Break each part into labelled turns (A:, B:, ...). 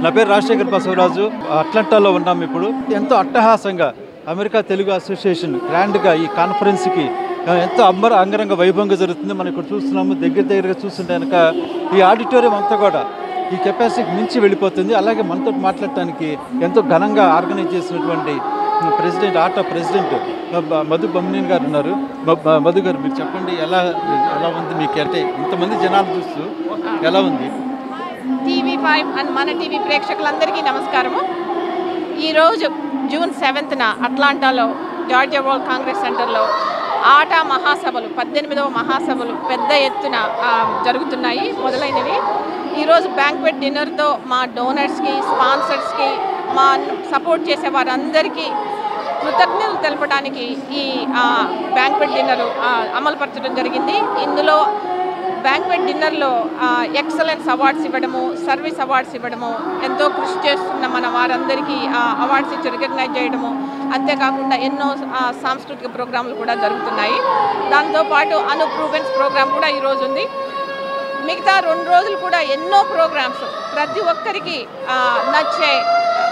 A: నా పేరు రాజశేఖర్ బసవరాజు. అట్లాంటాలో ఉన్నాం ఇప్పుడు. ఎంతో అట్టహాసంగా అమెరికా తెలుగు అసోసియేషన్ గ్రాండ్గా ఈ కాన్ఫరెన్స్కి ఎంతో అంగరంగ వైభవంగా జరుగుతుంది. మనం ఇక్కడ చూస్తున్నాము. దగ్గరగా చూస్తుంటే కనుక ఈ ఆడిటోరియం అంతా కూడా ఈ కెపాసిటీకి మించి వెళ్ళిపోతుంది. అలాగే మనతో మాట్లాడటానికి ఎంతో ఘనంగా ఆర్గనైజ్ చేసినటువంటి ప్రెసిడెంట్ మధు బమ్నీన్ గారు ఉన్నారు. మధు గారు, మీరు చెప్పండి, ఎలా ఉంది మీకు? అంటే ఇంతమంది జనాలు చూస్తూ ఎలా ఉంది?
B: TV5 అండ్ మన టీవీ ప్రేక్షకులందరికీ నమస్కారము. ఈరోజు జూన్ 7న అట్లాంటాలో జార్జియా వరల్డ్ కాంగ్రెస్ సెంటర్లో ఆటా మహాసభలు 18వ మహాసభలు పెద్ద ఎత్తున జరుగుతున్నాయి, మొదలైనవి. ఈరోజు బ్యాంక్వెట్ డిన్నర్తో మా డోనర్స్కి, స్పాన్సర్స్కి, మా సపోర్ట్ చేసే వారందరికీ కృతజ్ఞతలు తెలపడానికి ఈ బ్యాంక్వెట్ డిన్నర్ అమలుపరచడం జరిగింది. ఇందులో బ్యాంక్వెట్ డిన్నర్లో ఎక్సలెన్స్ అవార్డ్స్ ఇవ్వడము, సర్వీస్ అవార్డ్స్ ఇవ్వడము, ఎంతో కృషి చేస్తున్న మన వారందరికీ అవార్డ్స్ ఇచ్చి రికగ్నైజ్ చేయడము, అంతేకాకుండా ఎన్నో సాంస్కృతిక ప్రోగ్రాంలు కూడా జరుగుతున్నాయి. దాంతోపాటు అనుప్రూవెన్స్ ప్రోగ్రాం కూడా ఈరోజు ఉంది. మిగతా 2 రోజులు కూడా ఎన్నో ప్రోగ్రామ్స్ ప్రతి ఒక్కరికి నచ్చే,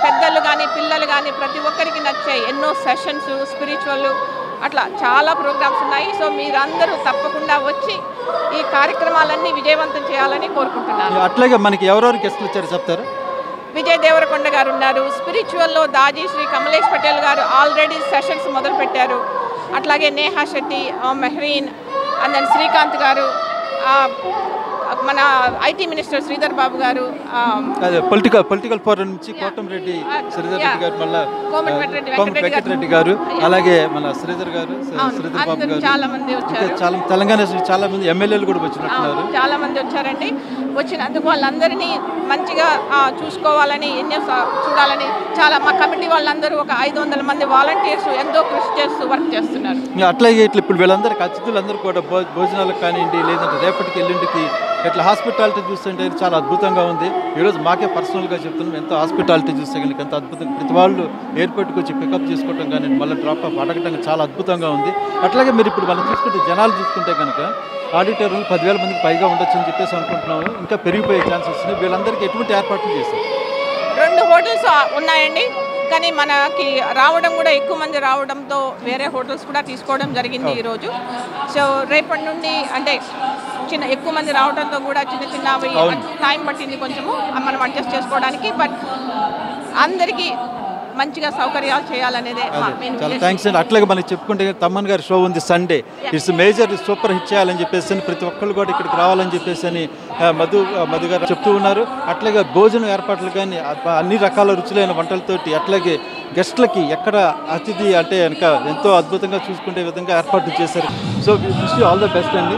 B: పెద్దలు కానీ పిల్లలు కానీ ప్రతి ఒక్కరికి నచ్చే ఎన్నో సెషన్స్, స్పిరిచువల్, అట్లా చాలా ప్రోగ్రామ్స్ ఉన్నాయి. సో మీరందరూ తప్పకుండా వచ్చి ఈ కార్యక్రమాలన్నీ విజయవంతం చేయాలని కోరుకుంటున్నాను.
A: అట్లాగే మనకి ఎవరెవరు గెస్టులు వచ్చారు చెప్తారు?
B: విజయ్ దేవరకొండ గారు ఉన్నారు. స్పిరిచువల్లో దాజీ శ్రీ కమలేష్ పటేల్ గారు ఆల్రెడీ సెషన్స్ మొదలుపెట్టారు. అట్లాగే నేహా శెట్టి, మెహ్రీన్, అండ్ దెన్ శ్రీకాంత్ గారు, మన ఐటీ మినిస్టర్ శ్రీధర్ బాబు గారు,
A: పొలిటికల్ ఫోరం నుంచి కోటంరెడ్డి శ్రీధర్ రెడ్డి గారు, మళ్ళీ వెంకటరెడ్డి గారు, అలాగే మన శ్రీధర్ గారు, శ్రీధర్ బాబు గారు,
B: చాలా మంది వచ్చారు.
A: తెలంగాణ చాలా మంది ఎమ్మెల్యేలు కూడా వచ్చినట్టున్నారు.
B: చాలా మంది వచ్చారండి. వచ్చినందుకు వాళ్ళందరినీ మంచిగా చూసుకోవాలని, ఎన్నో చూడాలని మా కమిటీ వాళ్ళందరూ ఒక 500 మంది వాలంటీర్స్ ఎంతో కృషి చేస్తూ వర్క్ చేస్తున్నారు.
A: అట్లాగే ఇప్పుడు వీళ్ళందరికీ అతిథులందరూ కూడా భోజనాలకు కానివ్వండి, లేదంటే రేపటికి ఎల్లుండికి ఇట్లా హాస్పిటాలిటీ చూస్తుంటే చాలా అద్భుతంగా ఉంది. ఈరోజు మాకే పర్సనల్గా చెప్తున్నాం, ఎంతో హాస్పిటాలిటీ చూస్తే కనుక ఎంత అద్భుతంగా ప్రతి వాళ్ళు ఎయిర్పోర్ట్కి వచ్చి పికప్ చేసుకోవడం కానీ మళ్ళీ డ్రాప్ ఆఫ్ అడగటం చాలా అద్భుతంగా ఉంది. అట్లాగే మీరు ఇప్పుడు మనం చూసుకుంటే జనాలు చూసుకుంటే కనుక ఆడిటోరియం 10,000 మందికి పైగా ఉండొచ్చు అని చెప్పేసి అనుకుంటున్నాము. ఇంకా పెరిగిపోయే ఛాన్సెస్ ఉన్నాయి. వీళ్ళందరికీ ఎటువంటి ఏర్పాట్లు చేస్తారు?
B: 2 హోటల్స్ ఉన్నాయండి, కానీ మనకి రావడం కూడా ఎక్కువ మంది రావడంతో వేరే హోటల్స్ కూడా తీసుకోవడం జరిగింది ఈరోజు. సో రేపటి నుండి అంటే ఎక్కువ మంది రావడంతో కూడా చిన్నవి టైం పట్టింది కొంచెము మనం అడ్జస్ట్ చేసుకోవడానికి. బట్ అందరికీ మంచిగా సౌకర్యాలు చేయాలనేదే.
A: చాలా థ్యాంక్స్ అండి. అట్లాగే మనకి చెప్పుకుంటే తమ్మన్ గారి షో ఉంది Sunday, it's major super hit చేయాలని చెప్పేసి ప్రతి ఒక్కళ్ళు కూడా ఇక్కడికి రావాలని చెప్పేసి అని మధు గారు చెప్తూ ఉన్నారు. అట్లాగే భోజనం ఏర్పాట్లు కానీ అన్ని రకాల రుచులైన వంటలతోటి, అట్లాగే గెస్ట్లకి ఎక్కడ అతిథి అంటే కనుక ఎంతో అద్భుతంగా చూసుకునే విధంగా ఏర్పాట్లు చేశారు. So wish you all the best అండి.